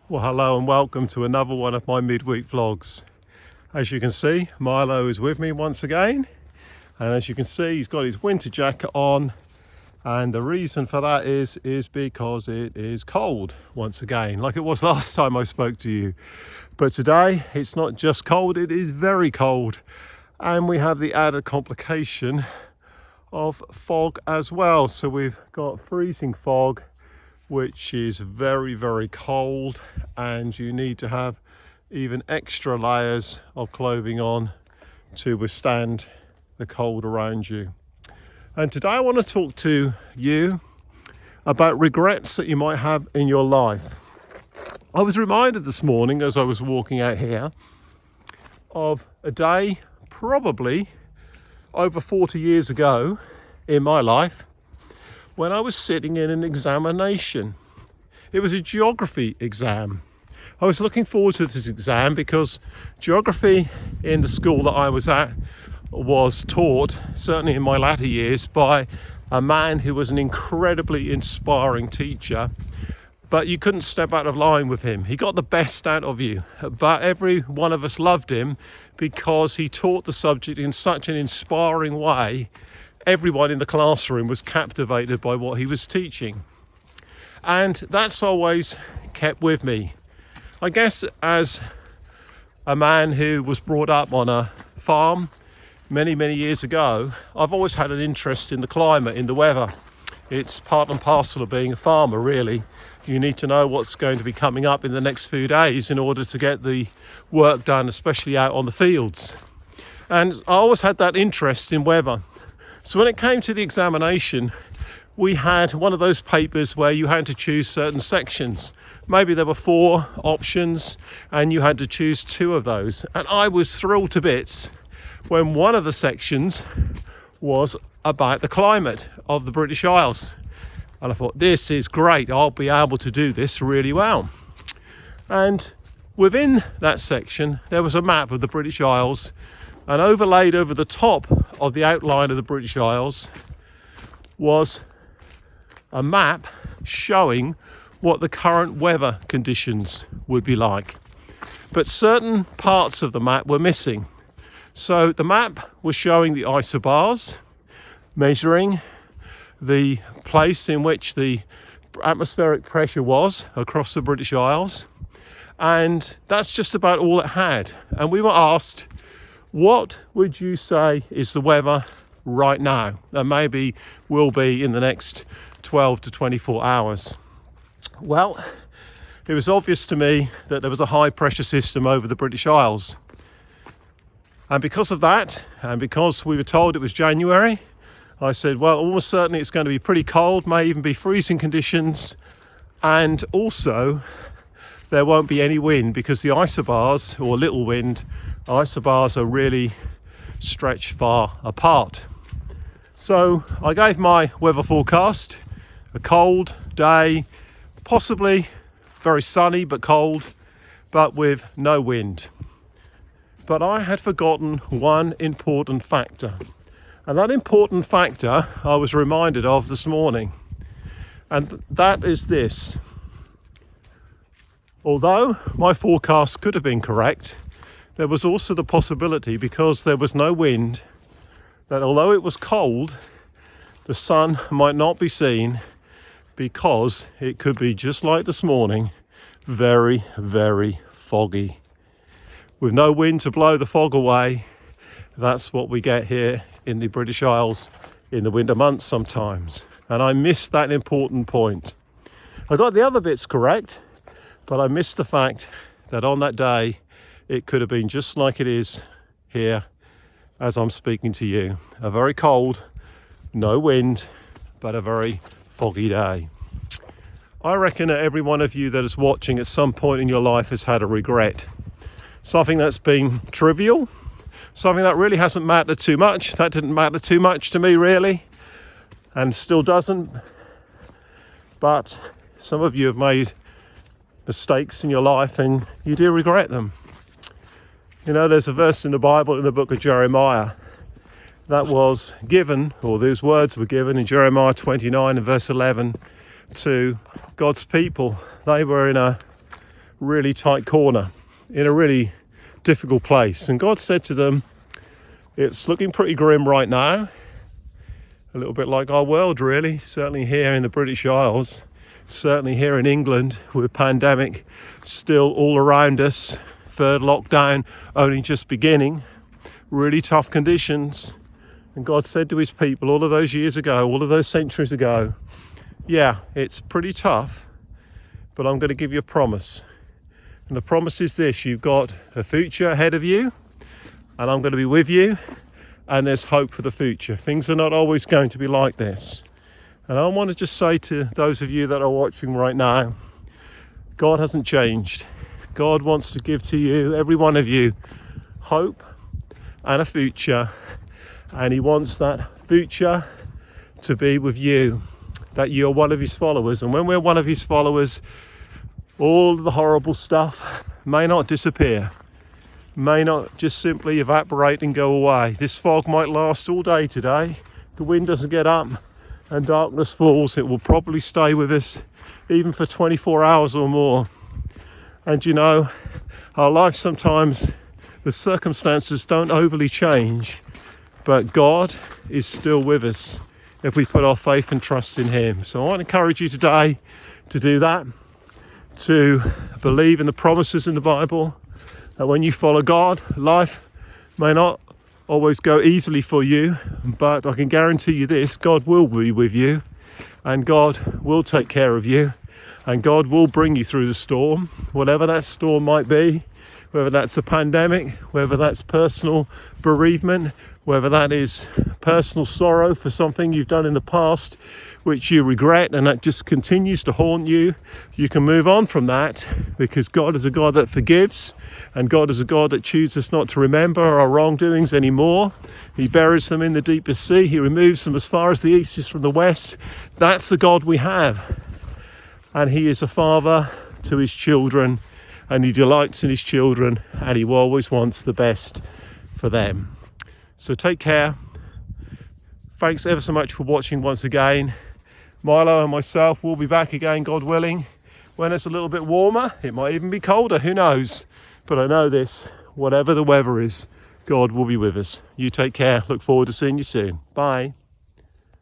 Well, hello and welcome to another one of my midweek vlogs. As you can see, Milo is with me once again, and as you can see, he's got his winter jacket on, and the reason for that is because it is cold once again, like it was last time I spoke to you. But today it's not just cold, it is very cold, and we have the added complication of fog as well. So we've got freezing fog, which is very, very cold, and you need to have even extra layers of clothing on to withstand the cold around you. And today I want to talk to you about regrets that you might have in your life. I was reminded this morning as I was walking out here of a day probably over 40 years ago in my life when I was sitting in an examination. It was a geography exam. I was looking forward to this exam because geography in the school that I was at was taught, certainly in my latter years, by a man who was an incredibly inspiring teacher, but you couldn't step out of line with him. He got the best out of you, but every one of us loved him because he taught the subject in such an inspiring way. Everyone in the classroom was captivated by what he was teaching. And that's always kept with me. I guess as a man who was brought up on a farm many, many years ago, I've always had an interest in the climate, in the weather. It's part and parcel of being a farmer, really. You need to know what's going to be coming up in the next few days in order to get the work done, especially out on the fields. And I always had that interest in weather. So when it came to the examination, we had one of those papers where you had to choose certain sections. Maybe there were 4 options and you had to choose 2 of those. And I was thrilled to bits when one of the sections was about the climate of the British Isles. And I thought, this is great, I'll be able to do this really well. And within that section, there was a map of the British Isles, and overlaid over the top of the outline of the British Isles was a map showing what the current weather conditions would be like. But certain parts of the map were missing. So the map was showing the isobars, measuring the place in which the atmospheric pressure was across the British Isles. And that's just about all it had. And we were asked, what would you say is the weather right now, and maybe will be in the next 12 to 24 hours? Well, it was obvious to me that there was a high pressure system over the British Isles. And because of that, and because we were told it was January, I said, well, almost certainly it's going to be pretty cold, may even be freezing conditions, and also there won't be any wind because the isobars, or little wind, isobars are really stretched far apart. So I gave my weather forecast, a cold day, possibly very sunny but cold, but with no wind. But I had forgotten one important factor, and that important factor I was reminded of this morning, and that is this. Although my forecast could have been correct, there was also the possibility, because there was no wind, that although it was cold, the sun might not be seen because it could be, just like this morning, very, very foggy. With no wind to blow the fog away, that's what we get here in the British Isles in the winter months sometimes. And I missed that important point. I got the other bits correct, but I missed the fact that on that day, it could have been just like it is here as I'm speaking to you. A very cold, no wind, but a very foggy day. I reckon that every one of you that is watching at some point in your life has had a regret. Something that's been trivial, something that really hasn't mattered too much. That didn't matter too much to me, really, and still doesn't. But some of you have made mistakes in your life and you do regret them. You know, there's a verse in the Bible in the book of Jeremiah that was given, or those words were given in Jeremiah 29 and verse 11 to God's people. They were in a really tight corner in a really difficult place. And God said to them, it's looking pretty grim right now, a little bit like our world really, certainly here in the British Isles, certainly here in England with pandemic still all around us, third lockdown only just beginning, really tough conditions. And God said to his people all of those years ago, all of those centuries ago, yeah, it's pretty tough, but I'm going to give you a promise. And the promise is this: you've got a future ahead of you, and I'm going to be with you, and there's hope for the future. Things are not always going to be like this. And I want to just say to those of you that are watching right now, God hasn't changed. God wants to give to you, every one of you, hope and a future. And he wants that future to be with you, that you're one of his followers. And when we're one of his followers, all the horrible stuff may not disappear, may not just simply evaporate and go away. This fog might last all day today. The wind doesn't get up and darkness falls. It will probably stay with us even for 24 hours or more. And you know, our life sometimes, the circumstances don't overly change, but God is still with us if we put our faith and trust in him. So I want to encourage you today to do that, to believe in the promises in the Bible, that when you follow God, life may not always go easily for you, but I can guarantee you this: God will be with you, and God will take care of you, and God will bring you through the storm, whatever that storm might be, whether that's a pandemic, whether that's personal bereavement, whether that is personal sorrow for something you've done in the past which you regret and that just continues to haunt you. You can move on from that, because God is a God that forgives, and God is a God that chooses not to remember our wrongdoings anymore. He buries them in the deepest sea. He removes them as far as the east is from the west. That's the God we have. And he is a father to his children, and he delights in his children, and he always wants the best for them. So take care. Thanks ever so much for watching once again. Milo and myself will be back again, God willing, when it's a little bit warmer. It might even be colder, who knows? But I know this: whatever the weather is, God will be with us. You take care. Look forward to seeing you soon. Bye.